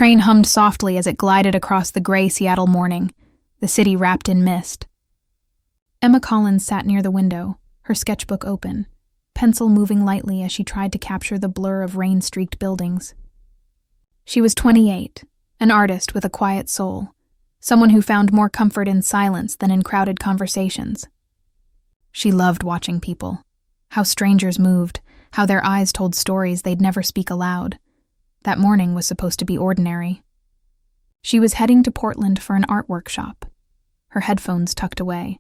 train hummed softly as it glided across the gray Seattle morning, the city wrapped in mist. Emma Collins sat near the window, her sketchbook open, pencil moving lightly as she tried to capture the blur of rain-streaked buildings. She was 28, an artist with a quiet soul, someone who found more comfort in silence than in crowded conversations. She loved watching people, how strangers moved, how their eyes told stories they'd never speak aloud. That morning was supposed to be ordinary. She was heading to Portland for an art workshop, her headphones tucked away,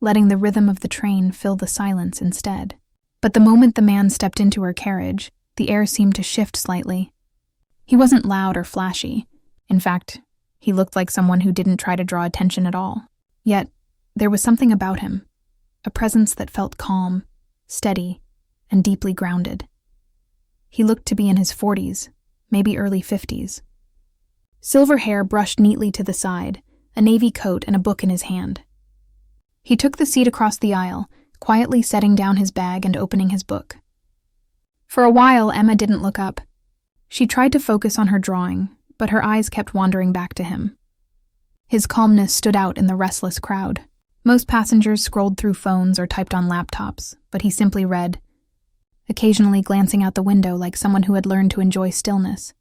letting the rhythm of the train fill the silence instead. But the moment the man stepped into her carriage, the air seemed to shift slightly. He wasn't loud or flashy. In fact, he looked like someone who didn't try to draw attention at all. Yet, there was something about him, a presence that felt calm, steady, and deeply grounded. He looked to be in his 40s, maybe early 50s. Silver hair brushed neatly to the side, a navy coat and a book in his hand. He took the seat across the aisle, quietly setting down his bag and opening his book. For a while, Emma didn't look up. She tried to focus on her drawing, but her eyes kept wandering back to him. His calmness stood out in the restless crowd. Most passengers scrolled through phones or typed on laptops, but he simply read, occasionally glancing out the window like someone who had learned to enjoy stillness.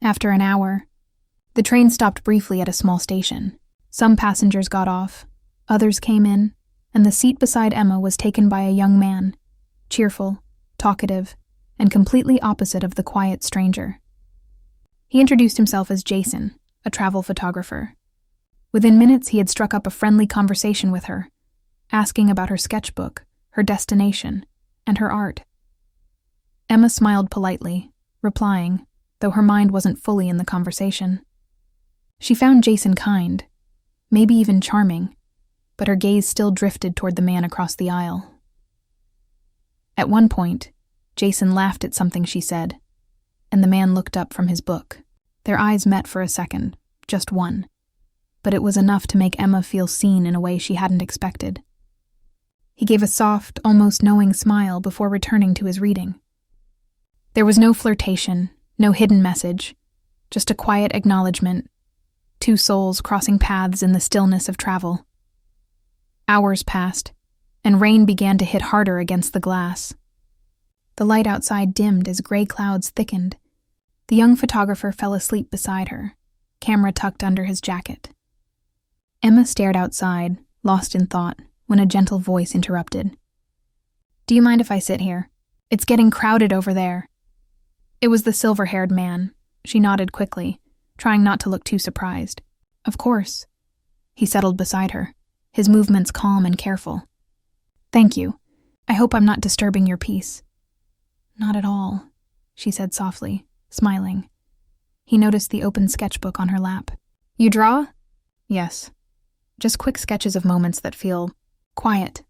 After an hour, the train stopped briefly at a small station. Some passengers got off, others came in, and the seat beside Emma was taken by a young man, cheerful, talkative, and completely opposite of the quiet stranger. He introduced himself as Jason, a travel photographer. Within minutes, he had struck up a friendly conversation with her, asking about her sketchbook, her destination, and her art. Emma smiled politely, replying, though her mind wasn't fully in the conversation. She found Jason kind, maybe even charming, but her gaze still drifted toward the man across the aisle. At one point, Jason laughed at something she said, and the man looked up from his book. Their eyes met for a second, just one, but it was enough to make Emma feel seen in a way she hadn't expected. He gave a soft, almost knowing smile before returning to his reading. There was no flirtation, no hidden message, just a quiet acknowledgement, two souls crossing paths in the stillness of travel. Hours passed, and rain began to hit harder against the glass. The light outside dimmed as gray clouds thickened. The young photographer fell asleep beside her, camera tucked under his jacket. Emma stared outside, lost in thought, when a gentle voice interrupted. "Do you mind if I sit here? It's getting crowded over there." It was the silver-haired man. She nodded quickly, trying not to look too surprised. "Of course." He settled beside her, his movements calm and careful. "Thank you. I hope I'm not disturbing your peace." "Not at all," she said softly, smiling. He noticed the open sketchbook on her lap. "You draw?" "Yes. Just quick sketches of moments that feel quiet."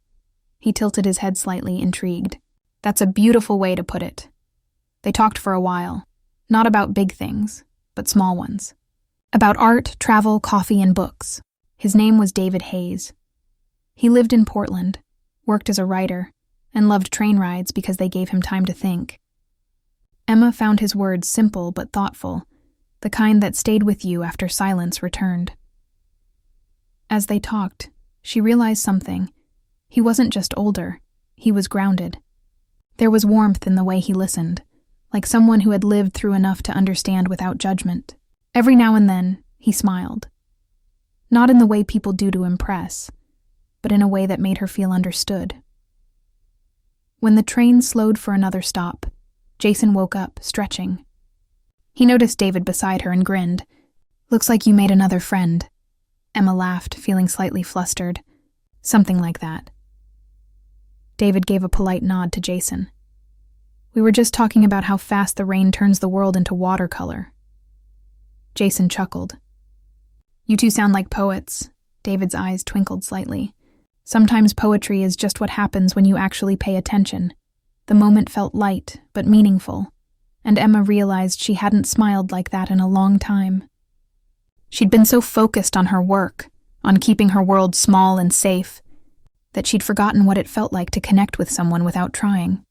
He tilted his head slightly, intrigued. "That's a beautiful way to put it." They talked for a while, not about big things, but small ones. About art, travel, coffee, and books. His name was David Hayes. He lived in Portland, worked as a writer, and loved train rides because they gave him time to think. Emma found his words simple but thoughtful, the kind that stayed with you after silence returned. As they talked, she realized something. He wasn't just older, he was grounded. There was warmth in the way he listened, like someone who had lived through enough to understand without judgment. Every now and then, he smiled. Not in the way people do to impress, but in a way that made her feel understood. When the train slowed for another stop, Jason woke up, stretching. He noticed David beside her and grinned. "Looks like you made another friend." Emma laughed, feeling slightly flustered. "Something like that." David gave a polite nod to Jason. "We were just talking about how fast the rain turns the world into watercolor." Jason chuckled. "You two sound like poets." David's eyes twinkled slightly. "Sometimes poetry is just what happens when you actually pay attention." The moment felt light, but meaningful, and Emma realized she hadn't smiled like that in a long time. She'd been so focused on her work, on keeping her world small and safe, that she'd forgotten what it felt like to connect with someone without trying.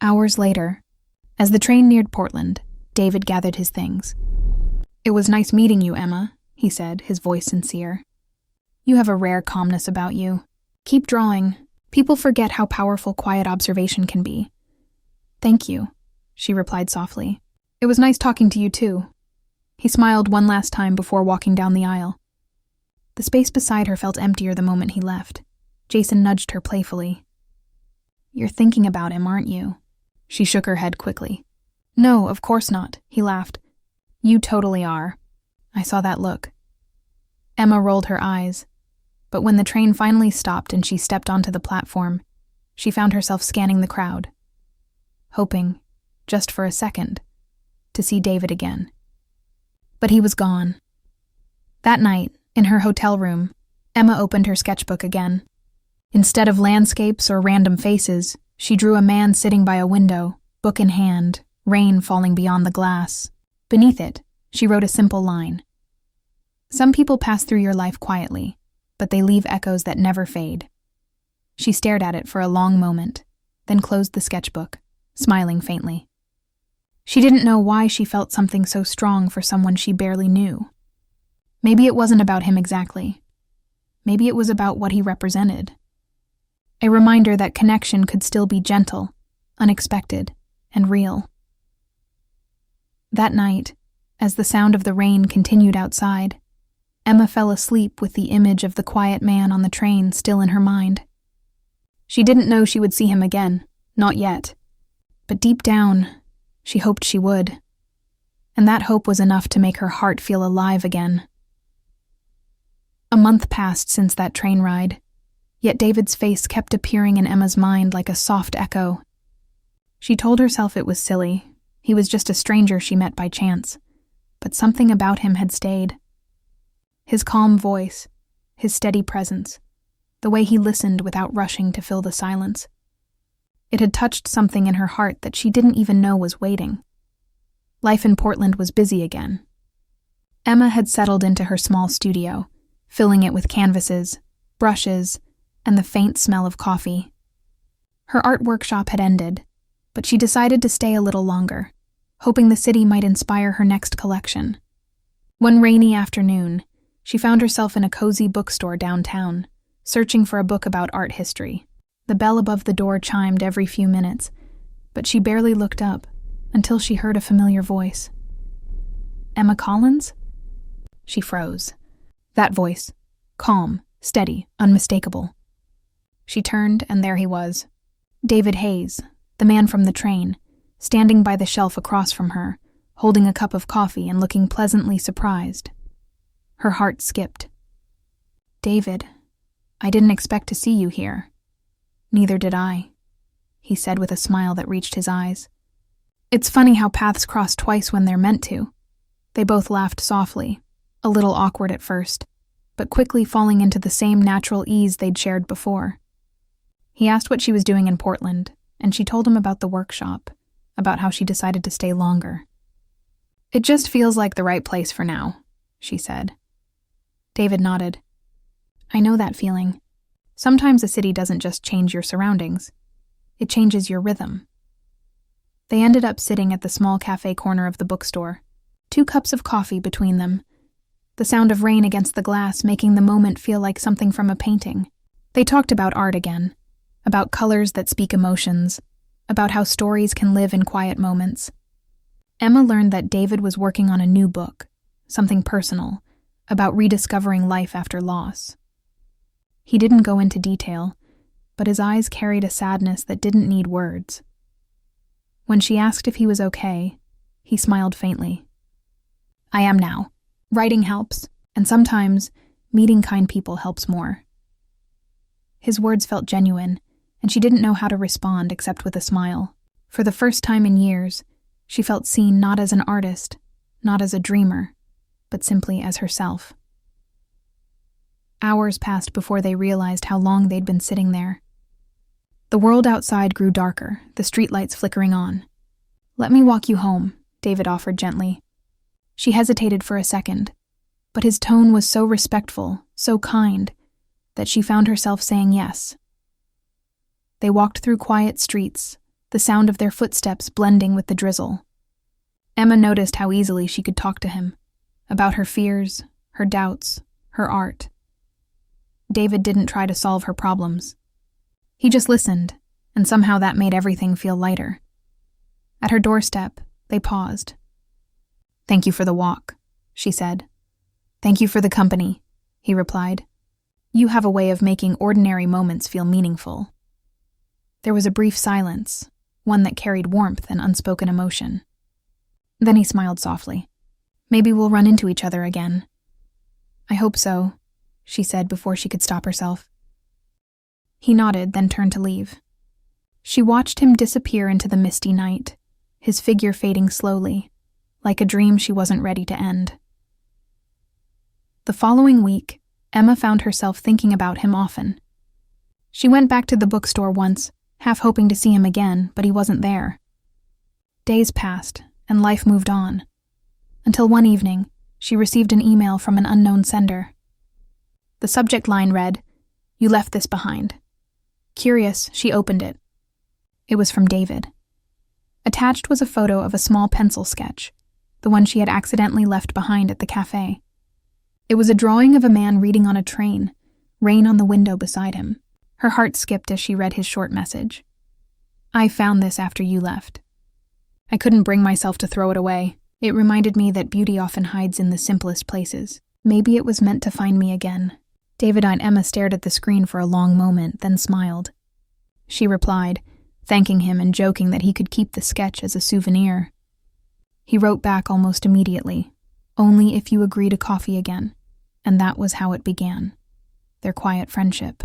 Hours later, as the train neared Portland, David gathered his things. "It was nice meeting you, Emma," he said, his voice sincere. "You have a rare calmness about you. Keep drawing. People forget how powerful quiet observation can be." "Thank you," she replied softly. "It was nice talking to you too." He smiled one last time before walking down the aisle. The space beside her felt emptier the moment he left. Jason nudged her playfully. "You're thinking about him, aren't you?" She shook her head quickly. "No, of course not," he laughed. "You totally are." I saw that look. Emma rolled her eyes, but when the train finally stopped and she stepped onto the platform, she found herself scanning the crowd, hoping, just for a second, to see David again. But he was gone. That night, in her hotel room, Emma opened her sketchbook again. Instead of landscapes or random faces, she drew a man sitting by a window, book in hand, rain falling beyond the glass. Beneath it, she wrote a simple line. "Some people pass through your life quietly, but they leave echoes that never fade." She stared at it for a long moment, then closed the sketchbook, smiling faintly. She didn't know why she felt something so strong for someone she barely knew. Maybe it wasn't about him exactly. Maybe it was about what he represented. A reminder that connection could still be gentle, unexpected, and real. That night, as the sound of the rain continued outside, Emma fell asleep with the image of the quiet man on the train still in her mind. She didn't know she would see him again, not yet. But deep down, she hoped she would. And that hope was enough to make her heart feel alive again. A month passed since that train ride, yet David's face kept appearing in Emma's mind like a soft echo. She told herself it was silly. He was just a stranger she met by chance. But something about him had stayed. His calm voice, his steady presence, the way he listened without rushing to fill the silence. It had touched something in her heart that she didn't even know was waiting. Life in Portland was busy again. Emma had settled into her small studio, filling it with canvases, brushes, and the faint smell of coffee. Her art workshop had ended, but she decided to stay a little longer, hoping the city might inspire her next collection. One rainy afternoon, she found herself in a cozy bookstore downtown, searching for a book about art history. The bell above the door chimed every few minutes, but she barely looked up until she heard a familiar voice. "Emma Collins?" She froze. That voice, calm, steady, unmistakable. She turned, and there he was. David Hayes, the man from the train, standing by the shelf across from her, holding a cup of coffee and looking pleasantly surprised. Her heart skipped. "David, I didn't expect to see you here." "Neither did I," he said with a smile that reached his eyes. "It's funny how paths cross twice when they're meant to." They both laughed softly, a little awkward at first, but quickly falling into the same natural ease they'd shared before. He asked what she was doing in Portland, and she told him about the workshop, about how she decided to stay longer. "It just feels like the right place for now," she said. David nodded. "I know that feeling. Sometimes a city doesn't just change your surroundings. It changes your rhythm." They ended up sitting at the small cafe corner of the bookstore, 2 cups of coffee between them, the sound of rain against the glass making the moment feel like something from a painting. They talked about art again, about colors that speak emotions, about how stories can live in quiet moments. Emma learned that David was working on a new book, something personal, about rediscovering life after loss. He didn't go into detail, but his eyes carried a sadness that didn't need words. When she asked if he was okay, he smiled faintly. "I am now. Writing helps, and sometimes meeting kind people helps more." His words felt genuine, and she didn't know how to respond except with a smile. For the first time in years, she felt seen not as an artist, not as a dreamer, but simply as herself. Hours passed before they realized how long they'd been sitting there. The world outside grew darker, the streetlights flickering on. "Let me walk you home," David offered gently. She hesitated for a second, but his tone was so respectful, so kind, that she found herself saying yes. They walked through quiet streets, the sound of their footsteps blending with the drizzle. Emma noticed how easily she could talk to him, about her fears, her doubts, her art. David didn't try to solve her problems. He just listened, and somehow that made everything feel lighter. At her doorstep, they paused. "Thank you for the walk," she said. "Thank you for the company," he replied. "You have a way of making ordinary moments feel meaningful." There was a brief silence, one that carried warmth and unspoken emotion. Then he smiled softly. "Maybe we'll run into each other again." "I hope so," she said before she could stop herself. He nodded, then turned to leave. She watched him disappear into the misty night, his figure fading slowly, like a dream she wasn't ready to end. The following week, Emma found herself thinking about him often. She went back to the bookstore once, half hoping to see him again, but he wasn't there. Days passed, and life moved on, until one evening, she received an email from an unknown sender. The subject line read, "You left this behind." Curious, she opened it. It was from David. Attached was a photo of a small pencil sketch, the one she had accidentally left behind at the cafe. It was a drawing of a man reading on a train, rain on the window beside him. Her heart skipped as she read his short message. "I found this after you left. I couldn't bring myself to throw it away. It reminded me that beauty often hides in the simplest places. Maybe it was meant to find me again." David and Emma stared at the screen for a long moment, then smiled. She replied, thanking him and joking that he could keep the sketch as a souvenir. He wrote back almost immediately, "Only if you agree to coffee again." And that was how it began, their quiet friendship.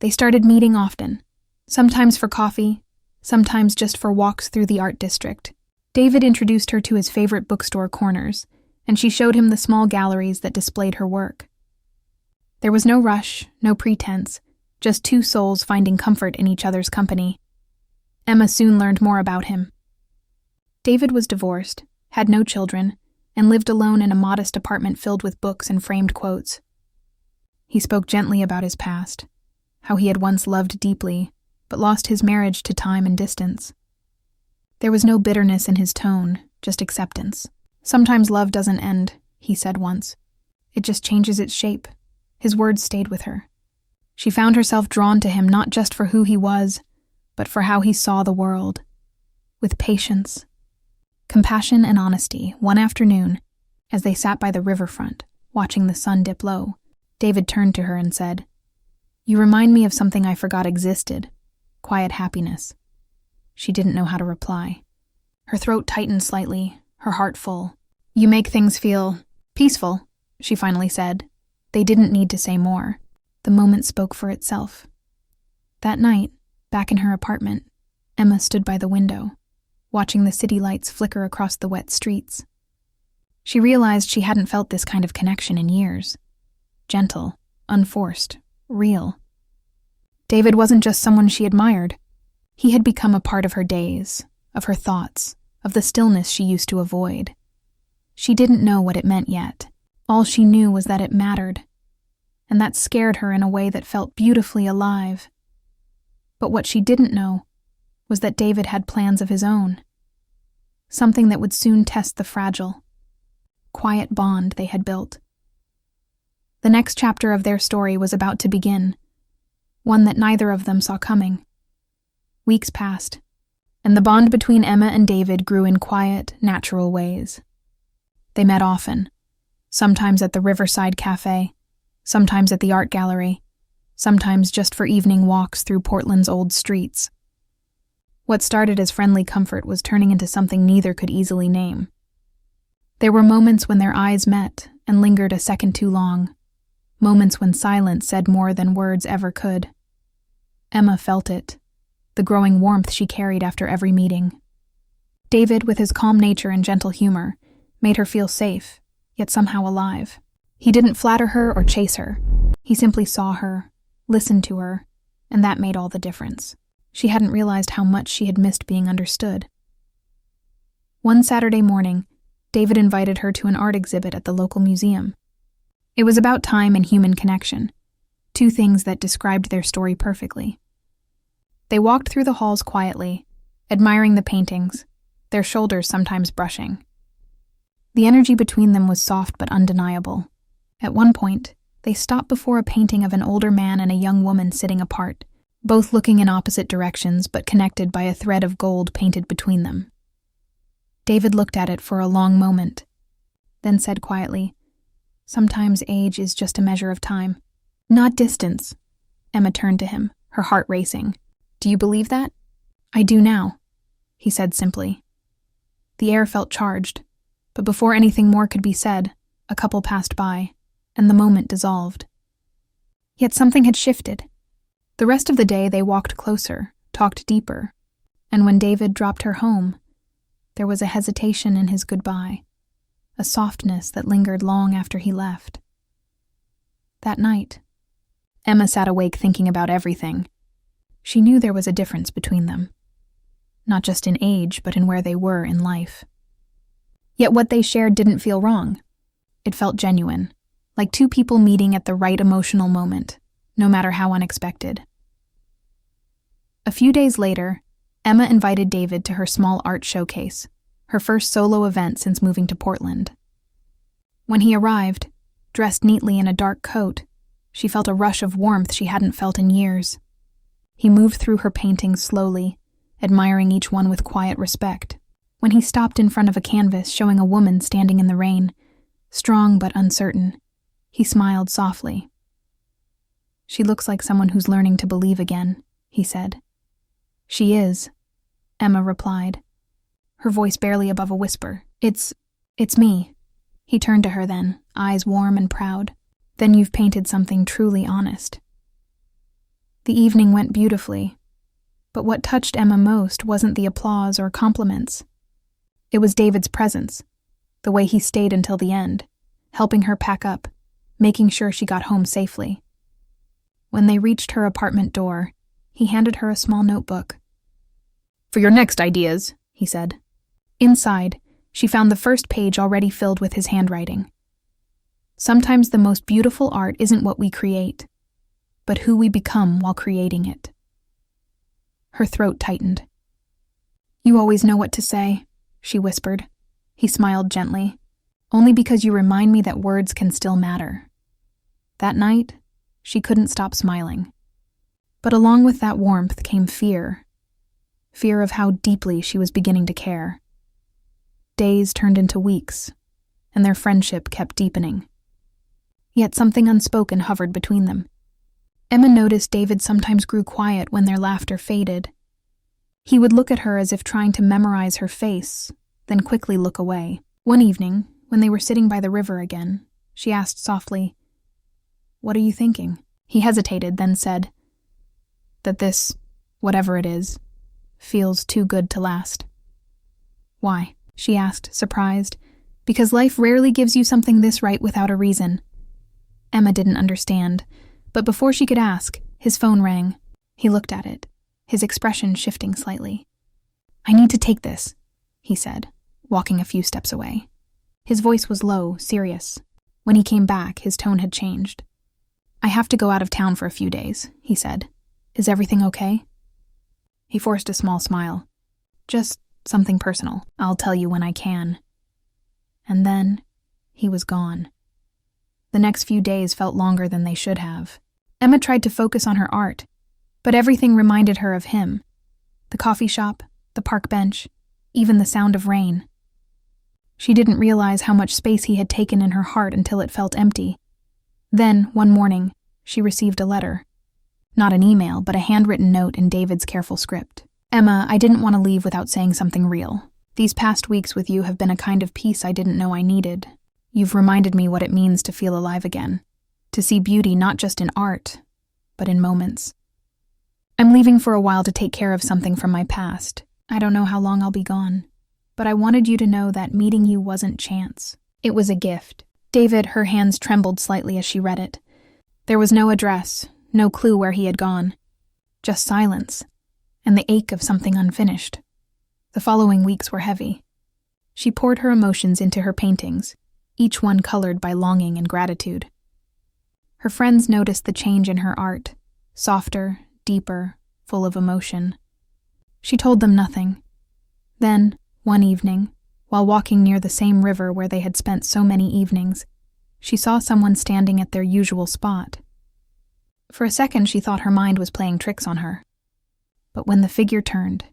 They started meeting often, sometimes for coffee, sometimes just for walks through the art district. David introduced her to his favorite bookstore corners, and she showed him the small galleries that displayed her work. There was no rush, no pretense, just two souls finding comfort in each other's company. Emma soon learned more about him. David was divorced, had no children, and lived alone in a modest apartment filled with books and framed quotes. He spoke gently about his past, how he had once loved deeply, but lost his marriage to time and distance. There was no bitterness in his tone, just acceptance. "Sometimes love doesn't end," he said once. "It just changes its shape." His words stayed with her. She found herself drawn to him not just for who he was, but for how he saw the world. With patience, compassion, and honesty, one afternoon, as they sat by the riverfront, watching the sun dip low, David turned to her and said, "You remind me of something I forgot existed, quiet happiness." She didn't know how to reply. Her throat tightened slightly, her heart full. "You make things feel peaceful," she finally said. They didn't need to say more. The moment spoke for itself. That night, back in her apartment, Emma stood by the window, watching the city lights flicker across the wet streets. She realized she hadn't felt this kind of connection in years. Gentle, unforced, real. David wasn't just someone she admired. He had become a part of her days, of her thoughts, of the stillness she used to avoid. She didn't know what it meant yet. All she knew was that it mattered, and that scared her in a way that felt beautifully alive. But what she didn't know was that David had plans of his own, something that would soon test the fragile, quiet bond they had built. The next chapter of their story was about to begin, one that neither of them saw coming. Weeks passed, and the bond between Emma and David grew in quiet, natural ways. They met often, sometimes at the Riverside Cafe, sometimes at the art gallery, sometimes just for evening walks through Portland's old streets. What started as friendly comfort was turning into something neither could easily name. There were moments when their eyes met and lingered a second too long, moments when silence said more than words ever could. Emma felt it, the growing warmth she carried after every meeting. David, with his calm nature and gentle humor, made her feel safe, yet somehow alive. He didn't flatter her or chase her. He simply saw her, listened to her, and that made all the difference. She hadn't realized how much she had missed being understood. One Saturday morning, David invited her to an art exhibit at the local museum. It was about time and human connection, two things that described their story perfectly. They walked through the halls quietly, admiring the paintings, their shoulders sometimes brushing. The energy between them was soft but undeniable. At one point, they stopped before a painting of an older man and a young woman sitting apart, both looking in opposite directions but connected by a thread of gold painted between them. David looked at it for a long moment, then said quietly, "Sometimes age is just a measure of time, not distance." Emma turned to him, her heart racing. "Do you believe that?" "I do now," he said simply. The air felt charged, but before anything more could be said, a couple passed by, and the moment dissolved. Yet something had shifted. The rest of the day they walked closer, talked deeper, and when David dropped her home, there was a hesitation in his goodbye, a softness that lingered long after he left. That night, Emma sat awake thinking about everything. She knew there was a difference between them, not just in age, but in where they were in life. Yet what they shared didn't feel wrong. It felt genuine, like two people meeting at the right emotional moment, no matter how unexpected. A few days later, Emma invited David to her small art showcase, her first solo event since moving to Portland. When he arrived, dressed neatly in a dark coat, she felt a rush of warmth she hadn't felt in years. He moved through her paintings slowly, admiring each one with quiet respect. When he stopped in front of a canvas showing a woman standing in the rain, strong but uncertain, he smiled softly. "She looks like someone who's learning to believe again," he said. "She is," Emma replied, her voice barely above a whisper. It's me." He turned to her then, eyes warm and proud. "Then you've painted something truly honest." The evening went beautifully, but what touched Emma most wasn't the applause or compliments. It was David's presence, the way he stayed until the end, helping her pack up, making sure she got home safely. When they reached her apartment door, he handed her a small notebook. "For your next ideas," he said. Inside, she found the first page already filled with his handwriting. "Sometimes the most beautiful art isn't what we create, but who we become while creating it." Her throat tightened. "You always know what to say," she whispered. He smiled gently. "Only because you remind me that words can still matter." That night, she couldn't stop smiling. But along with that warmth came fear. Fear of how deeply she was beginning to care. Days turned into weeks, and their friendship kept deepening. Yet something unspoken hovered between them. Emma noticed David sometimes grew quiet when their laughter faded. He would look at her as if trying to memorize her face, then quickly look away. One evening, when they were sitting by the river again, she asked softly, "What are you thinking?" He hesitated, then said, "That this, whatever it is, feels too good to last." "Why?" she asked, surprised. "Because life rarely gives you something this right without a reason." Emma didn't understand, but before she could ask, his phone rang. He looked at it, his expression shifting slightly. "I need to take this," he said, walking a few steps away. His voice was low, serious. When he came back, his tone had changed. "I have to go out of town for a few days," he said. "Is everything okay?" He forced a small smile. "Just something personal. I'll tell you when I can." And then, he was gone. The next few days felt longer than they should have. Emma tried to focus on her art, but everything reminded her of him. The coffee shop, the park bench, even the sound of rain. She didn't realize how much space he had taken in her heart until it felt empty. Then, one morning, she received a letter. Not an email, but a handwritten note in David's careful script. "Emma, I didn't want to leave without saying something real. These past weeks with you have been a kind of peace I didn't know I needed. You've reminded me what it means to feel alive again, to see beauty not just in art, but in moments. I'm leaving for a while to take care of something from my past. I don't know how long I'll be gone, but I wanted you to know that meeting you wasn't chance. It was a gift." David, her hands trembled slightly as she read it. There was no address, no clue where he had gone. Just silence, and the ache of something unfinished. The following weeks were heavy. She poured her emotions into her paintings, each one colored by longing and gratitude. Her friends noticed the change in her art, softer, deeper, full of emotion. She told them nothing. Then, One evening, while walking near the same river where they had spent so many evenings, she saw someone standing at their usual spot. For a second, she thought her mind was playing tricks on her. But when the figure turned,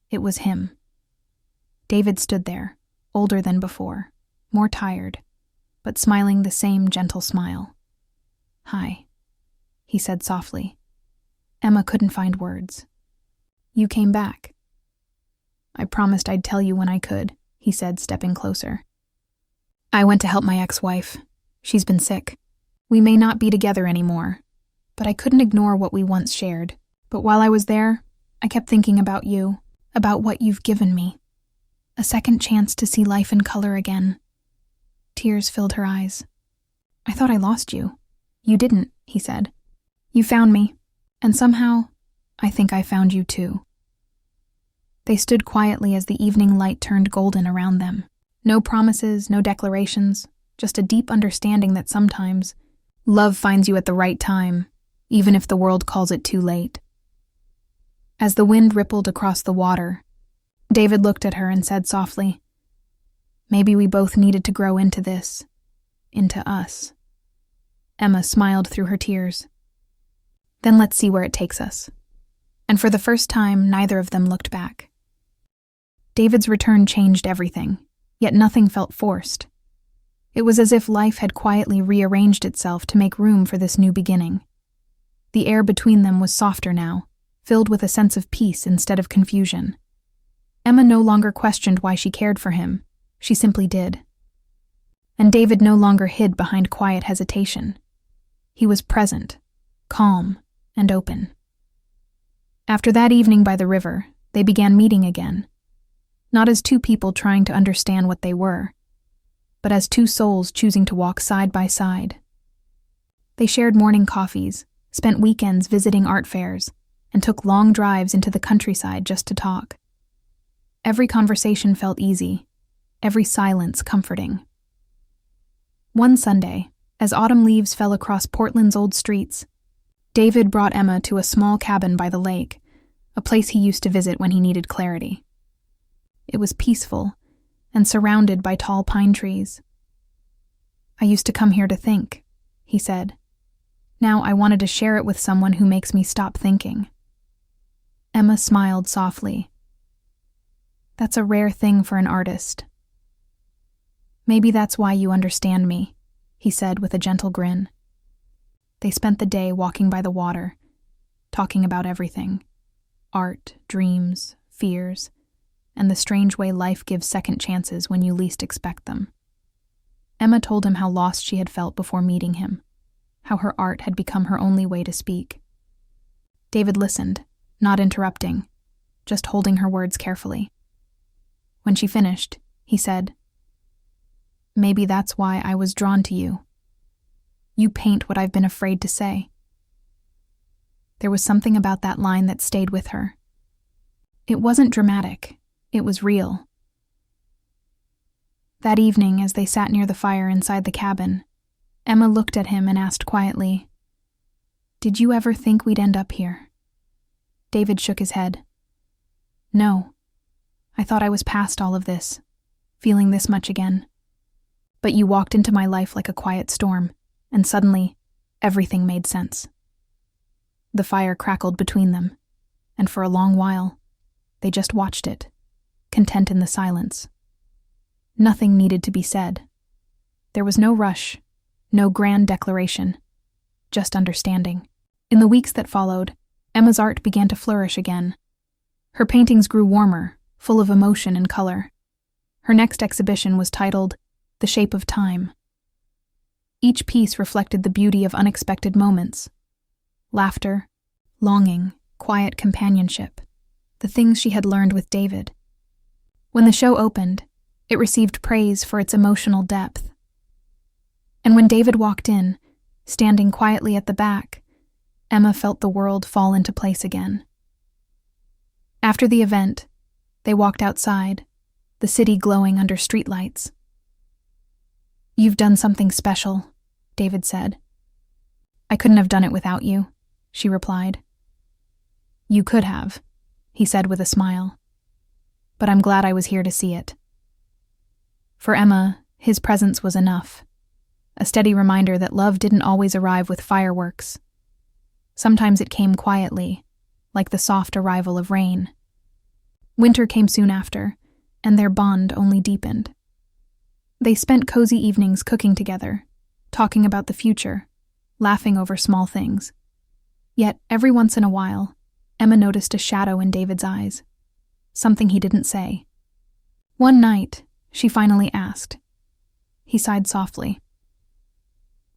it was him. David stood there, older than before, more tired, but smiling the same gentle smile. "Hi," he said softly. Emma couldn't find words. "You came back." "I promised I'd tell you when I could," he said, stepping closer. "I went to help my ex-wife. She's been sick. We may not be together anymore, but I couldn't ignore what we once shared. But while I was there, I kept thinking about you, about what you've given me. A second chance to see life in color again." Tears filled her eyes. "I thought I lost you." "You didn't," he said. "You found me, and somehow, I think I found you too." They stood quietly as the evening light turned golden around them. No promises, no declarations, just a deep understanding that sometimes love finds you at the right time, even if the world calls it too late. As the wind rippled across the water, David looked at her and said softly, "Maybe we both needed to grow into this, into us." Emma smiled through her tears. "Then let's see where it takes us." And for the first time, neither of them looked back. David's return changed everything, yet nothing felt forced. It was as if life had quietly rearranged itself to make room for this new beginning. The air between them was softer now, filled with a sense of peace instead of confusion. Emma no longer questioned why she cared for him. She simply did. And David no longer hid behind quiet hesitation. He was present, calm, and open. After that evening by the river, they began meeting again. Not as two people trying to understand what they were, but as two souls choosing to walk side by side. They shared morning coffees, spent weekends visiting art fairs, and took long drives into the countryside just to talk. Every conversation felt easy, every silence comforting. One Sunday, as autumn leaves fell across Portland's old streets, David brought Emma to a small cabin by the lake, a place he used to visit when he needed clarity. It was peaceful and surrounded by tall pine trees. "I used to come here to think," he said. "Now I wanted to share it with someone who makes me stop thinking." Emma smiled softly. "That's a rare thing for an artist." "Maybe that's why you understand me," he said with a gentle grin. They spent the day walking by the water, talking about everything: art, dreams, fears, and the strange way life gives second chances when you least expect them. Emma told him how lost she had felt before meeting him, how her art had become her only way to speak. David listened, not interrupting, just holding her words carefully. When she finished, he said, "Maybe that's why I was drawn to you. You paint what I've been afraid to say." There was something about that line that stayed with her. It wasn't dramatic, it was real. That evening, as they sat near the fire inside the cabin, Emma looked at him and asked quietly, "Did you ever think we'd end up here?" David shook his head. "No. I thought I was past all of this, feeling this much again. But you walked into my life like a quiet storm, and suddenly, everything made sense." The fire crackled between them, and for a long while, they just watched it, content in the silence. Nothing needed to be said. There was no rush, no grand declaration, just understanding. In the weeks that followed, Emma's art began to flourish again. Her paintings grew warmer, full of emotion and color. Her next exhibition was titled The Shape of Time. Each piece reflected the beauty of unexpected moments: laughter, longing, quiet companionship, the things she had learned with David. When the show opened, it received praise for its emotional depth. And when David walked in, standing quietly at the back, Emma felt the world fall into place again. After the event, they walked outside, the city glowing under streetlights. "You've done something special," David said. "I couldn't have done it without you," she replied. "You could have," he said with a smile. but I'm glad I was here to see it. For Emma, his presence was enough. A steady reminder that love didn't always arrive with fireworks. Sometimes it came quietly, like the soft arrival of rain. Winter came soon after, and their bond only deepened. They spent cozy evenings cooking together, talking about the future, laughing over small things. Yet, every once in a while, Emma noticed a shadow in David's eyes, something he didn't say. One night, she finally asked. He sighed softly.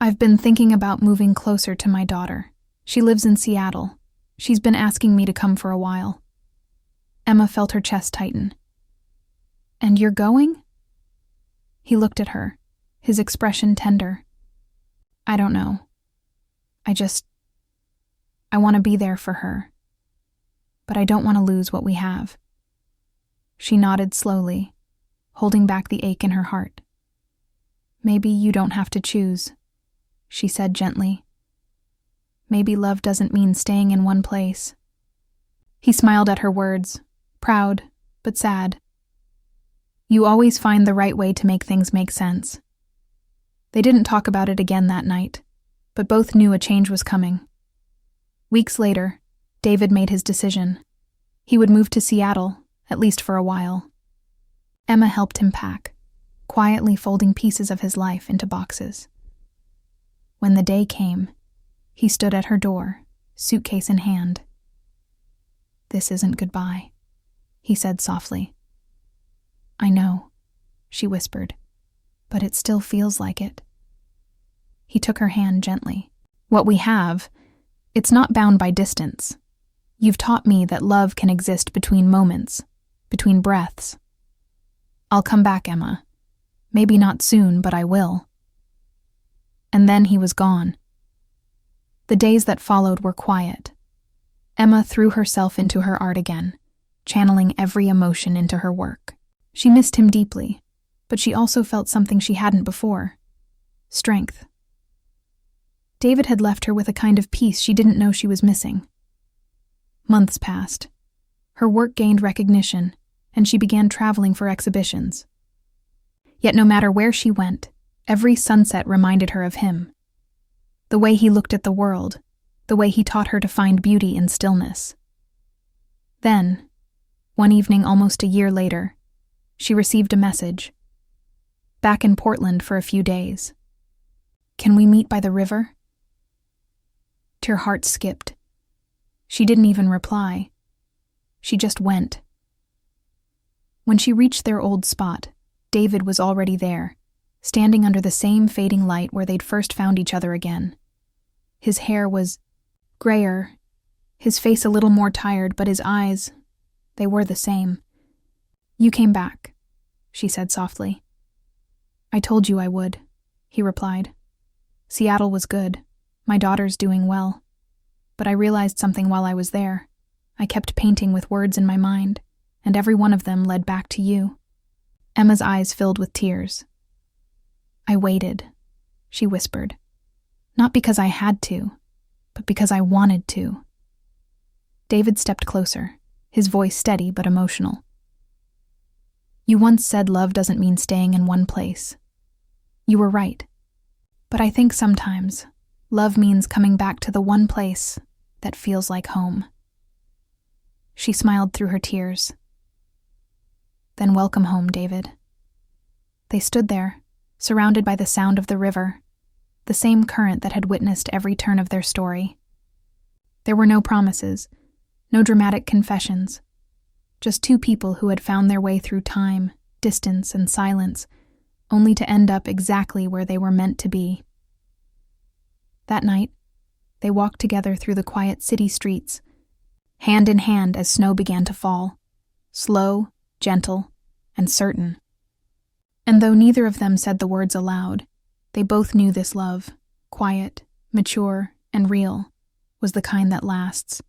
I've been thinking about moving closer to my daughter. She lives in Seattle. She's been asking me to come for a while. Emma felt her chest tighten. And you're going? He looked at her, his expression tender. I don't know. I want to be there for her. But I don't want to lose what we have. She nodded slowly, holding back the ache in her heart. Maybe you don't have to choose, she said gently. Maybe love doesn't mean staying in one place. He smiled at her words, proud, but sad. You always find the right way to make things make sense. They didn't talk about it again that night, but both knew a change was coming. Weeks later, David made his decision. He would move to Seattle, at least for a while. Emma helped him pack, quietly folding pieces of his life into boxes. When the day came, he stood at her door, suitcase in hand. This isn't goodbye, he said softly. I know, she whispered, but it still feels like it. He took her hand gently. What we have, it's not bound by distance. You've taught me that love can exist between moments, between breaths. I'll come back, Emma. Maybe not soon, but I will. And then he was gone. The days that followed were quiet. Emma threw herself into her art again, channeling every emotion into her work. She missed him deeply, but she also felt something she hadn't before: strength. David had left her with a kind of peace she didn't know she was missing. Months passed. Her work gained recognition, and she began traveling for exhibitions. Yet no matter where she went, every sunset reminded her of him. The way he looked at the world, the way he taught her to find beauty in stillness. Then, one evening almost a year later, she received a message. Back in Portland for a few days. Can we meet by the river? Her heart skipped. She didn't even reply. She just went. When she reached their old spot, David was already there, standing under the same fading light where they'd first found each other again. His hair was grayer, his face a little more tired, but his eyes, they were the same. You came back, she said softly. I told you I would, he replied. Seattle was good. My daughter's doing well. But I realized something while I was there. I kept painting with words in my mind, and every one of them led back to you. Emma's eyes filled with tears. I waited, she whispered. Not because I had to, but because I wanted to. David stepped closer, his voice steady but emotional. You once said love doesn't mean staying in one place. You were right. But I think sometimes love means coming back to the one place that feels like home. She smiled through her tears. Then welcome home, David. They stood there, surrounded by the sound of the river, the same current that had witnessed every turn of their story. There were no promises, no dramatic confessions, just two people who had found their way through time, distance, and silence, only to end up exactly where they were meant to be. That night, they walked together through the quiet city streets, hand in hand as snow began to fall, slow, gentle, and certain. And though neither of them said the words aloud, they both knew this love, quiet, mature, and real, was the kind that lasts.